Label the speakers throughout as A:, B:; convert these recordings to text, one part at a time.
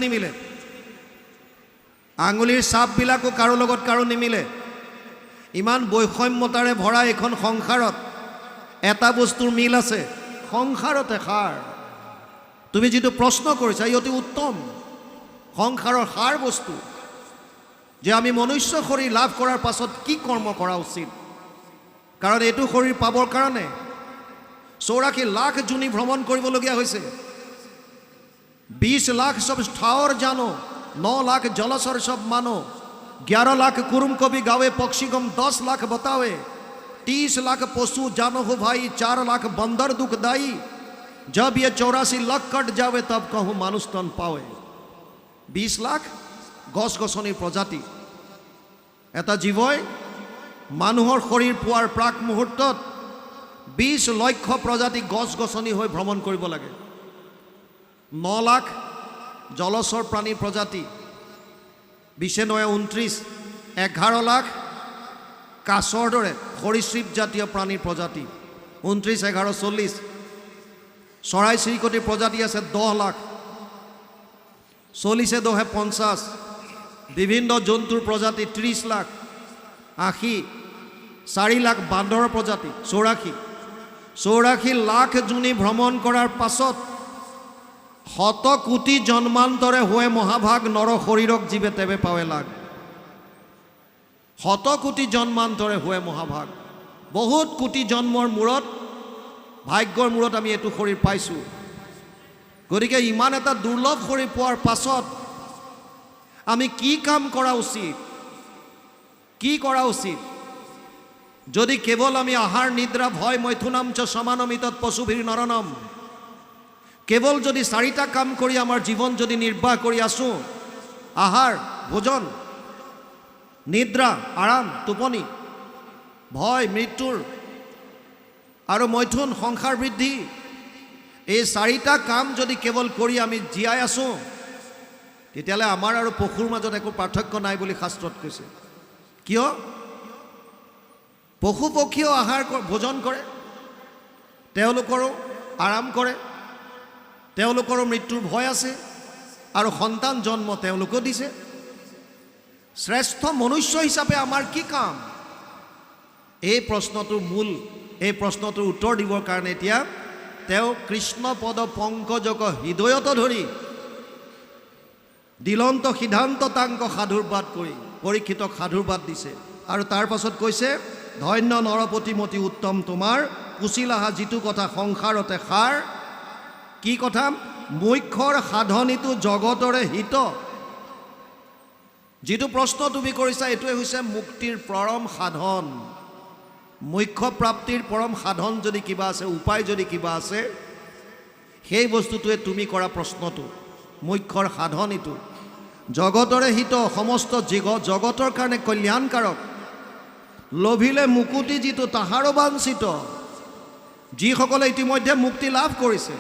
A: নিমিলে আঙুলিৰ চাপবিলাকো কাৰো লগত কাৰো নিমিলে ইমান বৈষম্যতাৰে ভৰা এখন সংসাৰত এটা বস্তুৰ মিল আছে সংসাৰতে সাৰ তুমি যেটো প্ৰশ্ন কৰিছা ই অতি উত্তম সংসাৰৰ সাৰ বস্তু যে আমি মনুষ্য শৰীৰ লাভ কৰাৰ পাছত কি কৰ্ম কৰা উচিত কাৰণ এটো শৰীৰ পাবৰ কাৰণে 84 লাখ জুনি ভ্ৰমণ কৰিবলগীয়া হৈছে 20 লাখ সব ঠাৱৰ জানো 9 लाख जलचर सब मानो 11 लाख कुरुम कवि गावे पक्षीगम 10 लाख बतावे 30 लाख पशु जानो हो भाई 4 लाख बंदर दुखदाई जब ये 84 लाख कट जावे तब कहूँ मानुष तन पावे 20 लाख गस गसनी प्रजाति এটা জীৱই মানুহৰ শৰীৰ পোৱাৰ প্ৰাক মুহূৰ্তত 20 লক্ষ প্ৰজাতি গছ গছনি হৈ ভ্ৰমণ কৰিব লাগে 9 লাখ জলচৰ প্ৰাণী প্ৰজাতি 29 11 লাখ কাছৰ দৰে সৰীসৃপ জাতীয় প্ৰাণীৰ প্ৰজাতি 29 11 40 চৰাই চিৰিকটিৰ প্ৰজাতি আছে 10 লাখ 40 2 50 বিভিন্ন জন্তুৰ প্ৰজাতি 30 লাখ 80 4 লাখ বান্দৰৰ প্ৰজাতি 84 লাখ জুনি ভ্ৰমণ কৰাৰ পাছত 100 কোটি জন্মান্তৰে হয় মহাভাগ নৰ শৰীৰক জীবে তেবে পাৱে লাগ 100 কোটি জন্মান্তৰে হয় মহাভাগ বহুত কোটি জন্মৰ মূৰত ভাগ্যৰ মূৰত আমি এটো শৰীৰ পাইছো গৰিকে ইমান এটা দুৰ্লভ শৰীৰ পোৱাৰ পাছত আমি কি কাম কৰা উচিত যদি কেৱল আমি আহাৰ নিদ্ৰা ভয় মৈথুনাম চ সমানমিতত পশুভিৰ নৰনম কেৱল যদি 4টা কাম কৰি আমাৰ জীৱন যদি নিৰ্বাহ কৰি আছো আহাৰ ভোজন নিদ্ৰা আৰাম টোপনি ভয় মৃত্যুৰ আৰু মৈথুন সংসাৰ বৃদ্ধি এই 4টা কাম যদি কেৱল কৰি আমি জীয়াই আছো তেতিয়ালে আমাৰ আৰু পশুৰ মাজত একো পাৰ্থক্য নাই বুলি শাস্ত্ৰত কৈছে কিয় পশু পক্ষীও আহাৰ ভোজন কৰে তেওঁলোকৰো আৰাম কৰে তেওঁলোকৰ মৃত্যুৰ ভয় আছে আৰু সন্তান জন্ম তেওঁলোকো দিছে শ্ৰেষ্ঠ মনুষ্য হিচাপে আমাৰ কি কাম এই প্ৰশ্নটোৰ মূল এই প্ৰশ্নটোৰ উত্তৰ দিবৰ কাৰণে এতিয়া তেওঁ কৃষ্ণ পদ পংকজক হৃদয়ত ধৰি দিলন্ত সিদ্ধান্ত তাংক সাধুৰবাদ কৰি পৰীক্ষিতক সাধুৰবাদ দিছে আৰু তাৰ পাছত কৈছে ধন্য নৰপতিমতি উত্তম তোমাৰ কুচিলাহা যিটো কথা সংসাৰতে সাৰ কি কথা মুখ্যৰ সাধনীটো জগতৰে হিত যেটো প্ৰশ্ন তুমি কৰিছা এটোৱে হৈছে মুক্তিৰ পৰম সাধন মুখ্য প্ৰাপ্তিৰ পৰম সাধন যদি কিবা আছে উপায় যদি কিবা আছে সেই বস্তুটোৱে তুমি কৰা প্ৰশ্নটো মুখ্যৰ সাধনীটো জগতৰে হিত সমস্ত জগতৰ কাৰণে কল্যাণকাৰক লোভিলে মুকুতি যেটো তাহাৰো বাঞ্ছিত যিসকলে ইতিমধ্যে মুক্তি লাভ কৰিছে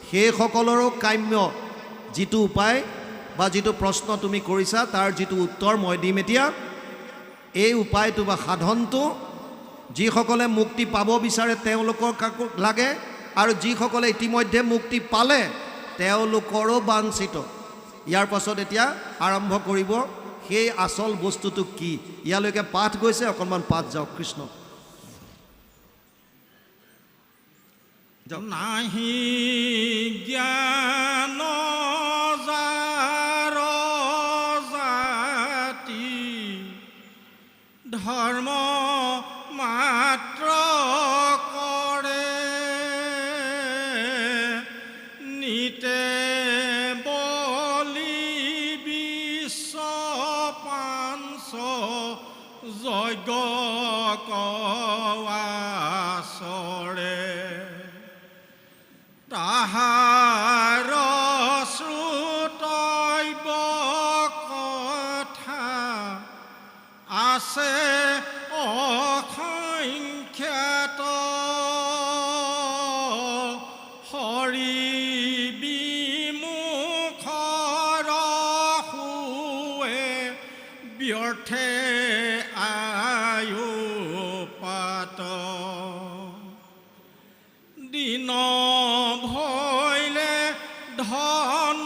A: সেই সকলৰো কাম্য যেটো উপায় বা যেটো প্ৰশ্ন তুমি কৰিছা তাৰ যেটো উত্তৰ মই দিম এতিয়া এই উপায়টো বা সাধনটো যিসকলে মুক্তি পাব বিচাৰে তেওঁলোকৰ লাগে আৰু যিসকলে ইতিমধ্যে মুক্তি পালে তেওঁলোকৰো বাঞ্ছিত ইয়াৰ পাছত এতিয়া আৰম্ভ কৰিব সেই আসল বস্তুটো কি ইয়ালৈকে পাঠ গৈছে অকণমান পাঠ যাওক কৃষ্ণ
B: নাহি জ্ঞান যাৰ জাতি ধৰ্ম মাত্ৰ কৰে নিতে বলি বিশ্ব পাঞ্চ যজ্ঞ কৱাচৰে তাহাৰ শ্ৰুতব্য কথা আছে অসংখ্যাত হৰি বিমুখৰ শুৱে ব্যৰ্থে আয়ু পাত দিন ভৈলে ধন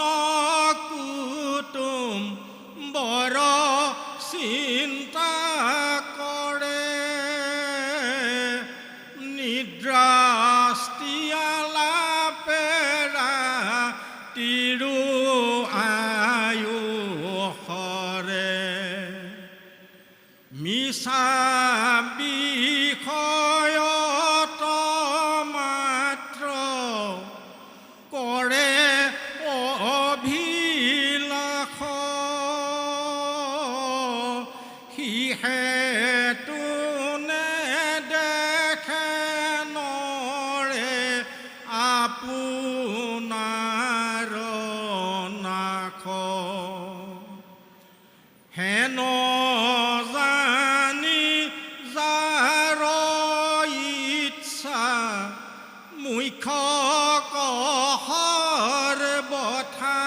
B: বিষয়ত মাত্ৰ কৰে অভিলাষ সিহেতু নেদেখে নৰে আপোনাৰ নাশ হেন জানি যাৰ ইচ্ছা মুখ্য কহৰ বথা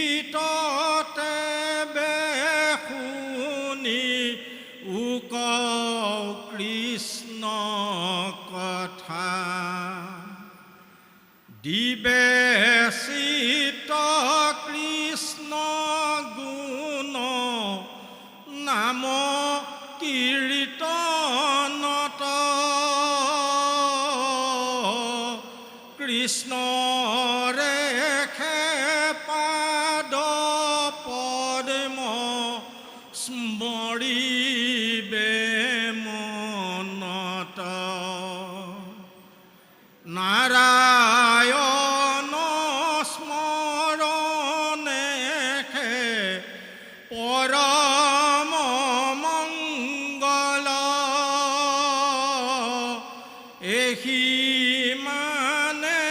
B: পৰীক্ষিততে বেশুনি উক কৃষ্ণ কথা দিবেচিত কৃষ্ণ গুণ নাম কীৰ্তনত কৃষ্ণৰে পাদ পদ্ম স্মৰিবে মনত নাৰায়ণ স্মৰণে পৰম মংগল এহি মানে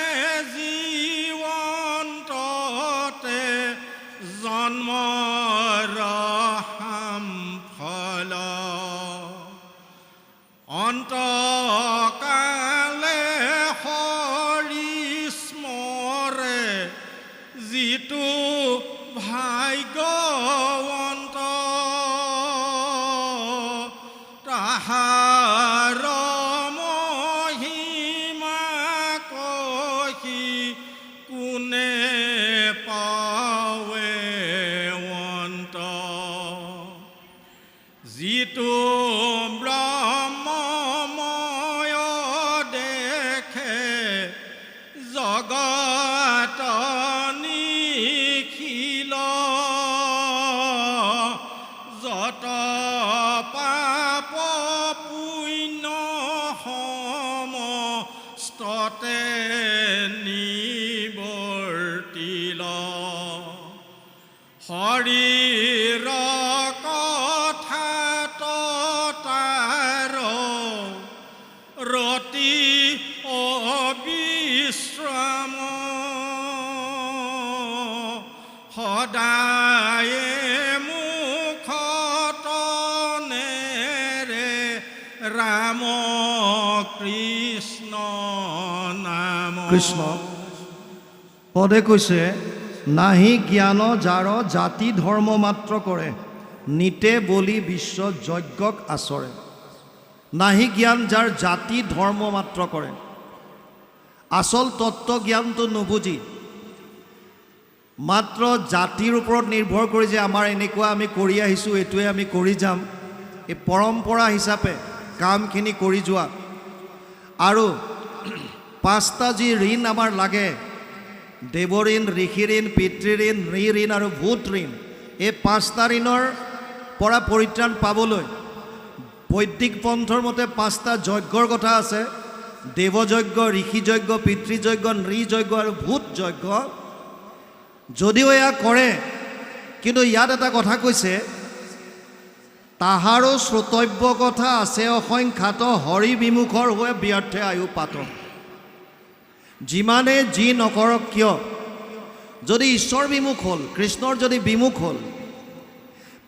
B: জীৱন্ততে জন্মৰ ফল অন্তকালে হৰি স্মৰে যিটো ভাগ্যৱন্ত তাহাৰ মহিমা কহি কোনে পাৱে অন্ত যিটো ব্ৰহ্মময় দেখে জগত নিখিল যত পাপ পুণ্য সমস্ততে নিবৰ্তিল হৰিৰ কথাত তাৰ ৰতি অবিশ্ৰাম সদায়ে মুখত নেৰে ৰাম কৃষ্ণ নাম
A: কৃষ্ণ পদে কৈছে নাহি জ্ঞান যাৰ জাতি ধৰ্ম মাত্ৰ কৰে নিতে বলি বিশ্ব যজ্ঞক আচৰে নাহি জ্ঞান যাৰ জাতি ধৰ্ম মাত্ৰ কৰে আচল তত্ত্ব জ্ঞানটো নুবুজি মাত্ৰ জাতিৰ ওপৰত নিৰ্ভৰ কৰি যে আমাৰ এনেকুৱা আমি কৰি আহিছোঁ এইটোৱে আমি কৰি যাম এই পৰম্পৰা হিচাপে কামখিনি কৰি যোৱা আৰু পাঁচটা যি ঋণ আমাৰ লাগে দেৱঋণ ঋষি ঋণ পিতৃ ঋণ নৃ ঋণ আৰু ভূত ঋণ এই পাঁচটা ঋণৰ পৰা পৰিত্ৰাণ পাবলৈ বৈদিক পন্থৰ মতে পাঁচটা যজ্ঞৰ কথা আছে দেৱযজ্ঞ ঋষি যজ্ঞ পিতৃযজ্ঞ নৃযজ্ঞ আৰু ভূত যজ্ঞ যদিও এয়া কৰে কিন্তু ইয়াত এটা কথা কৈছে তাহাৰো শ্ৰোতব্য কথা আছে অসংখ্যাত হৰি বিমুখৰ হৈ ব্যৰ্থে আয়ু পাত যিমানে যি নকৰক কিয় যদি ঈশ্বৰ বিমুখ হ'ল কৃষ্ণৰ যদি বিমুখ হ'ল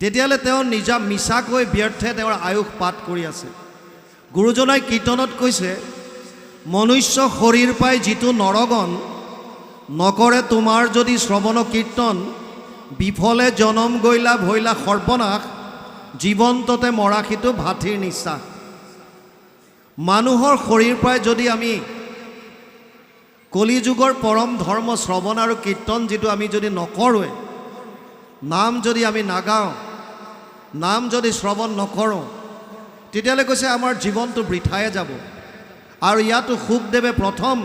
A: তেতিয়াহ'লে তেওঁ নিজা মিছাকৈ ব্যৰ্থে তেওঁৰ আয়ুস পাত কৰি আছে গুৰুজনাই কীৰ্তনত কৈছে মনুষ্য শৰীৰ পাই যিটো নৰগণ নকৰে তোমাৰ যদি শ্ৰৱণ কীৰ্তন বিফলে জনম গৈলা ভৈলা সৰ্বনাশ জীৱন্ততে মৰাশীটো ভাথিৰ নিশ্বাস মানুহৰ শৰীৰ পাই যদি আমি কলিযুগৰ পৰম ধৰ্ম শ্ৰৱণ আৰু কীৰ্তন যিটো আমি যদি নকৰোৱে নাম যদি আমি নাগাওঁ নাম যদি শ্ৰৱণ নকৰোঁ তেতিয়াহ'লে কৈছে আমাৰ জীৱনটো বৃথায়ে যাব আৰু ইয়াতো শুকদেৱে প্ৰথম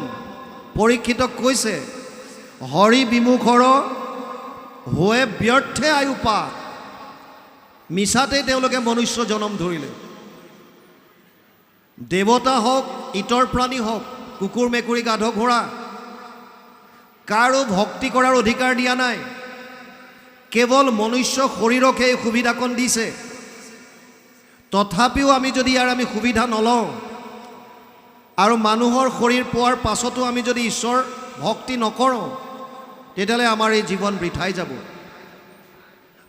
A: পৰীক্ষিতক কৈছে হৰি বিমুখৰ হৈ ব্যৰ্থে আয়ু পা, মিছাতেই তেওঁলোকে মনুষ্য জনম ধৰিলে। দেৱতা হওক, ইতৰ প্ৰাণী হওক, কুকুৰ মেকুৰী গাধ ঘোঁৰা, কাৰো ভক্তি কৰাৰ অধিকাৰ দিয়া নাই। কেৱল মনুষ্য শৰীৰকে এই সুবিধাকণ দিছে। তথাপিও আমি যদি ইয়াৰ সুবিধা নলওঁ আৰু মানুহৰ শৰীৰ পোৱাৰ পাছতো আমি যদি ঈশ্বৰ ভক্তি নকৰোঁ, তেতিয়াহ'লে আমাৰ এই জীৱন বৃথাই যাব।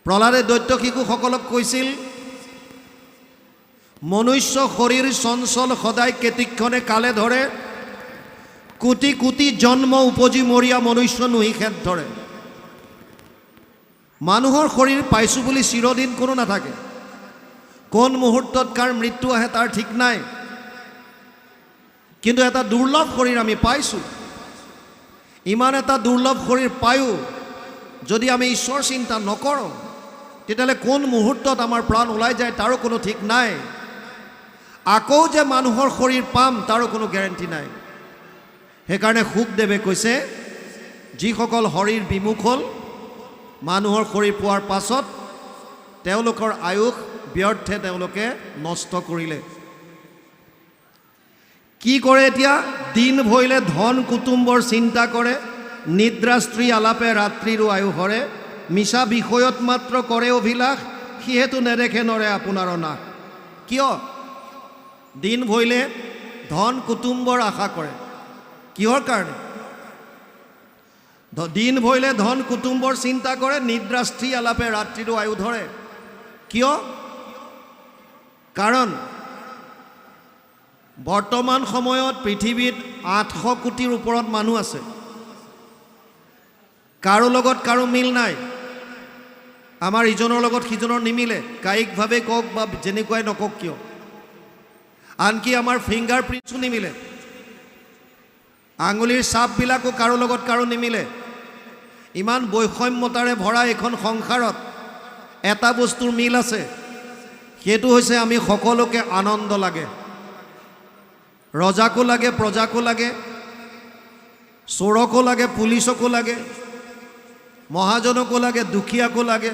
A: প্ৰহ্লাদে দৈত্য শিশুসকলক কৈছিল, মনুষ্য শৰীৰ চঞ্চল সদায় কেতিক্ষণে কালে ধৰে, কোটি কোটি জন্ম উপজি মৰিয়া মনুষ্য নুহি খেদ ধৰে। মানুহৰ শৰীৰ পাইছোঁ বুলি চিৰদিন কোনো নাথাকে। কোন মুহূৰ্তত কাৰ মৃত্যু আহে তাৰ ঠিক নাই। কিন্তু এটা দুৰ্লভ শৰীৰ আমি পাইছোঁ। ইমান এটা দুৰ্লভ শৰীৰ পায়ো যদি আমি ঈশ্বৰ চিন্তা নকৰোঁ, তেতিয়াহ'লে কোন মুহূৰ্তত আমাৰ প্ৰাণ ওলাই যায় তাৰো কোনো ঠিক নাই। আকৌ যে মানুহৰ শৰীৰ পাম তাৰো কোনো গেৰেণ্টি নাই। সেইকাৰণে শুকদেৱে কৈছে, যিসকল শৰীৰ বিমুখ হ'ল, মানুহৰ শৰীৰ পোৱাৰ পাছত তেওঁলোকৰ আয়ুস ব্যৰ্থে তেওঁলোকে নষ্ট কৰিলে। কি কৰে এতিয়া? দিন ভৰিলে ধন কুটুম্বৰ চিন্তা কৰে, নিদ্ৰা স্ত্ৰী আলাপে ৰাত্ৰিৰো আয়ু হৰে, মিছা বিষয়ত মাত্ৰ কৰে অভিলাষ, সিহেতু নেদেখে নৰে আপোনাৰ নাশ। কিয়? দিন ভৰিলে ধন কুটুম্বৰ আশা কৰে। কিহৰ কাৰণে? দিন ভৰিলে ধন কুটুম্বৰ চিন্তা কৰে, নিদ্ৰা স্ত্ৰী আলাপে ৰাত্ৰিৰো আয়ু ধৰে। কিয়? কাৰণ বৰ্তমান সময়ত পৃথিৱীত 800 কোটিৰ ওপৰত মানুহ আছে। কাৰো লগত কাৰো মিল নাই। আমাৰ ইজনৰ লগত সিজনৰ নিমিলে, কায়িকভাৱে কওক বা যেনেকুৱাই নকওক কিয়। আনকি আমাৰ ফিংগাৰ প্ৰিণ্টছো নিমিলে, আঙুলিৰ ছাপবিলাকো কাৰো লগত কাৰো নিমিলে। ইমান বৈষম্যতাৰে ভৰা এখন সংসাৰত এটা বস্তুৰ মিল আছে, সেইটো হৈছে আমি সকলোকে আনন্দ লাগে। ৰজাকো লাগে, প্ৰজাকো লাগে, চোৰকো লাগে, পুলিচকো লাগে, মহাজনকো লাগে, দুখীয়াকো লাগে,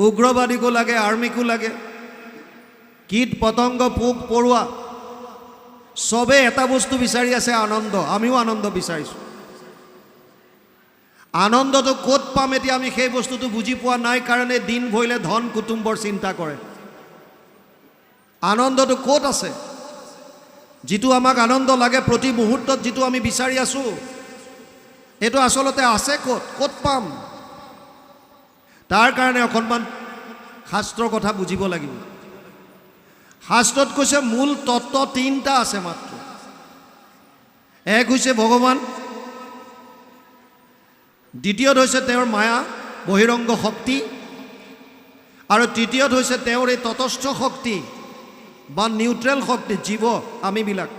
A: উগ্ৰবাদীকো লাগে, আৰ্মিকো লাগে, কীট পতংগ পোক পৰুৱা, চবে এটা বস্তু বিচাৰি আছে, আনন্দ। আমিও আনন্দ বিচাৰিছোঁ। আনন্দটো ক'ত পাম এতিয়া আমি সেই বস্তুটো বুজি পোৱা নাই কাৰণে দিন ভৰিলে ধন কুটুম্বৰ চিন্তা কৰে। আনন্দটো ক'ত আছে? যিটো আমাক আনন্দ লাগে প্ৰতি মুহূৰ্তত, যিটো আমি বিচাৰি আছোঁ, এইটো আচলতে আছে ক'ত? ক'ত পাম? তাৰ কাৰণে অকণমান শাস্ত্ৰৰ কথা বুজিব লাগিব। শাস্ত্ৰত কৈছে মূল তত্ত্ব 3টা আছে মাত্ৰ। এক হৈছে ভগৱান, দ্বিতীয়ত হৈছে তেওঁৰ মায়া বহিৰংগ শক্তি, আৰু তৃতীয়ত হৈছে তেওঁৰ এই তটস্থ শক্তি বা নিউট্ৰেল শক্তি, জীৱ আমিবিলাক।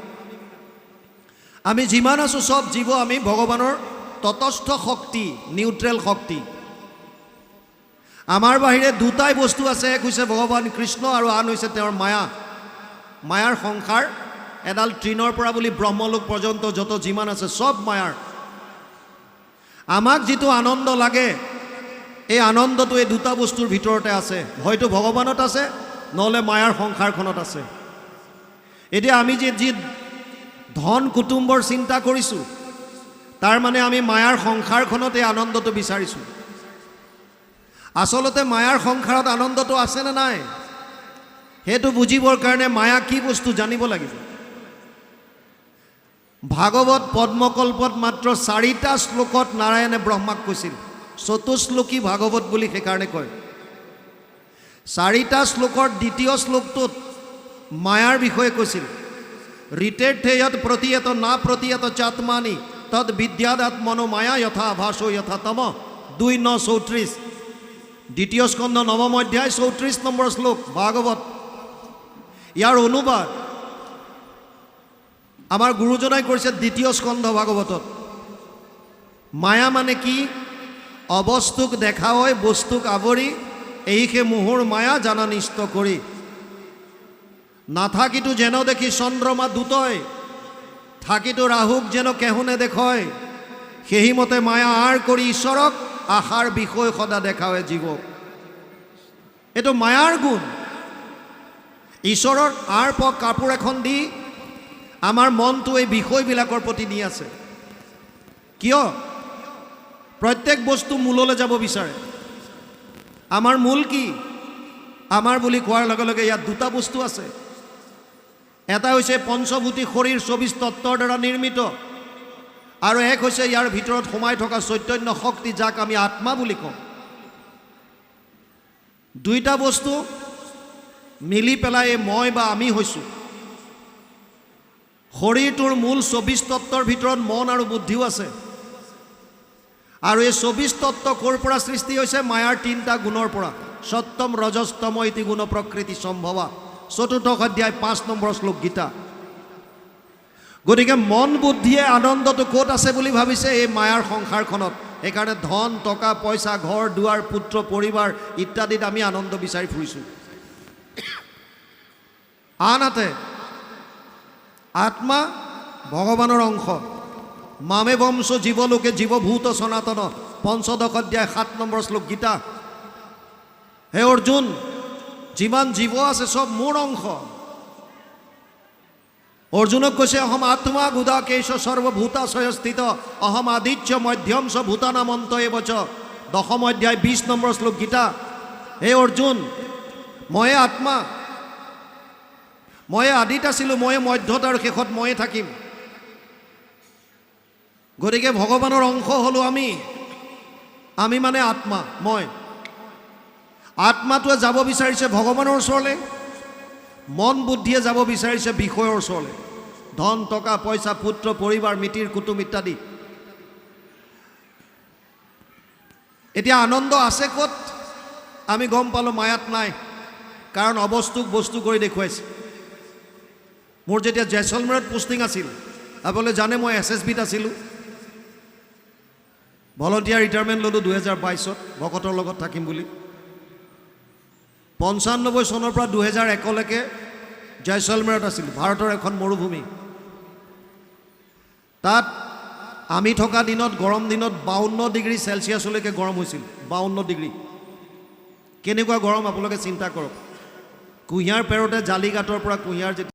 A: আমি যিমান আছোঁ চব জীৱ, আমি ভগৱানৰ তটস্থ শক্তি, নিউট্ৰেল শক্তি। আমাৰ বাহিৰে দুটাই বস্তু আছে, এক হৈছে ভগৱান কৃষ্ণ আৰু আন হৈছে তেওঁৰ মায়া। মায়াৰ সংসাৰ এডাল তৃণৰ পৰা বুলি ব্ৰহ্মলোক পৰ্যন্ত যত যিমান আছে চব মায়াৰ। আমাক যিটো আনন্দ লাগে, এই আনন্দটো এই দুটা বস্তুৰ ভিতৰতে আছে, হয়তো ভগৱানত আছে, নহ'লে মায়াৰ সংসাৰখনত আছে। এতিয়া আমি যি ধন কুটুম্বৰ চিন্তা কৰিছোঁ, তাৰ মানে আমি মায়াৰ সংসাৰখনত এই আনন্দটো বিচাৰিছোঁ। আচলতে মায়াৰ সংসাৰত আনন্দটো আছেনে নাই, সেইটো বুজিবৰ কাৰণে মায়া কি বস্তু জানিব লাগিব। ভাগৱত পদ্মকল্পত মাত্ৰ 4টা শ্লোকত নাৰায়ণে ব্ৰহ্মাক কৈছিল। চতুশ্লোকী ভাগৱত বুলি সেইকাৰণে কয়। 4টা শ্লোকৰ দ্বিতীয় শ্লোকটোত মায়াৰ বিষয়ে কৈছিল। ঋতেৰ্থেয়ত প্ৰতিয়ত না প্ৰতিয়ত চাত্মানি তদ বিদ্যাদাত্মনো মায়া যথা আভাসো যথা তম 2:9-34। দ্বিতীয় স্কন্ধ 9ম অধ্যায় 34 নম্বৰ শ্লোক ভাগৱত। ইয়াৰ অনুবাদ আমাৰ গুৰুজনাই কৰিছে দ্বিতীয় স্কন্ধ ভাগৱতত। মায়া মানে কি? অবস্তুক দেখা হয় বস্তুক আৱৰি, এইহে মোহৰ মায়া জানা নিষ্ট কৰি। নাথাকিতো যেন দেখি চন্দ্ৰমা দুতয়, থাকিতো ৰাহুক যেন কেহুনে দেখয়, সেইমতে মায়া আৰ কৰি ঈশ্বৰক আশাৰ বিষয় সদা দেখাৱে জীৱক। এইটো মায়াৰ গুণ। ঈশ্বৰৰ কাপোৰ এখন দি আমাৰ মনটো এই বিষয়বিলাকৰ প্ৰতি নি আছে। কিয়? প্ৰত্যেক বস্তু মূললৈ যাব বিচাৰে। আমাৰ মূল কি? আমাৰ বুলি কোৱাৰ লগে লগে ইয়াত দুটা বস্তু আছে। এটা হৈছে পঞ্চভূতি শৰীৰ 24 তত্ত্বৰ দ্বাৰা নিৰ্মিত, আৰু এক হৈছে ইয়াৰ ভিতৰত সোমাই থকা চৈতন্য শক্তি, যাক আমি আত্মা বুলি কওঁ। দুইটা বস্তু মিলি পেলাই মই বা আমি হৈছোঁ। শৰীৰটোৰ মূল 24 তত্ত্বৰ ভিতৰত মন আৰু বুদ্ধিও আছে, আৰু এই 24 তত্ত্ব ক'ৰ পৰা সৃষ্টি হৈছে? মায়াৰ 3টা গুণৰ পৰা। সত্যম ৰজস্তম ইতি গুণ প্ৰকৃতি সম্ভৱা, 4ৰ্থ অধ্যায় 5 নম্বৰ শ্লোক গীতা। গতিকে মন বুদ্ধিয়ে আনন্দটো ক'ত আছে বুলি ভাবিছে? এই মায়াৰ সংসাৰখনত। সেইকাৰণে ধন টকা পইচা, ঘৰ দুৱাৰ, পুত্ৰ পৰিবাৰ ইত্যাদিত আমি আনন্দ বিচাৰি ফুৰিছোঁ। আনহাতে আত্মা ভগৱানৰ অংশ। মামে বংশ জীৱলোকে জীৱভূত সনাতন, 5ম অধ্যায় 7 নম্বৰ শ্লোক গীতা। হে অৰ্জুন, যিমান জীৱ আছে চব মোৰ অংশ। অৰ্জুনক কৈছে অহম আত্মা গুদাকেশ সৰ্বভূতাশয় স্থিত, অহম আদিত্য মধ্যম চ ভূতানামন্ত এবচ, 10ম অধ্যায় 20 নম্বৰ শ্লোক গীতা। হে অৰ্জুন, ময়ে আত্মা, ময়ে আদিত আছিলোঁ, ময়ে মধ্যত আৰু শেষত ময়ে থাকিম। গতিকে ভগৱানৰ অংশ হ'লোঁ আমি। আমি মানে আত্মা, মই। আত্মাটোৱে যাব বিচাৰিছে ভগৱানৰ ওচৰলৈ, মন বুদ্ধিয়ে যাব বিচাৰিছে বিষয়ৰ ওচৰলৈ। ধন টকা পইচা, পুত্ৰ পৰিবাৰ, মিতিৰ কুটুম ইত্যাদি। এতিয়া আনন্দ আছে ক'ত? আমি গম পালোঁ মায়াত নাই, কাৰণ অবস্তুক বস্তু কৰি দেখুৱাইছে। মোৰ যেতিয়া জেছলমেৰত পোষ্টিং আছিল, আপোনালোকে জানে মই SSBত আছিলোঁ। ভলণ্টিয়াৰ ৰিটায়াৰমেণ্ট ল'লোঁ 2022-ত ভকতৰ লগত থাকিম বুলি। 95 চনৰ পৰা 2001লৈকে জয়ছলমেৰত আছিলোঁ, ভাৰতৰ এখন মৰুভূমি। তাত আমি থকা দিনত, গৰম দিনত 52 ডিগ্ৰী চেলচিয়াছলৈকে গৰম হৈছিল। 52 ডিগ্ৰী। কেনেকুৱা গৰম আপোনালোকে চিন্তা কৰক। কুঁহিয়াৰ পেৰতে জালিগাঁতৰ পৰা কুঁহিয়াৰ যেতিয়া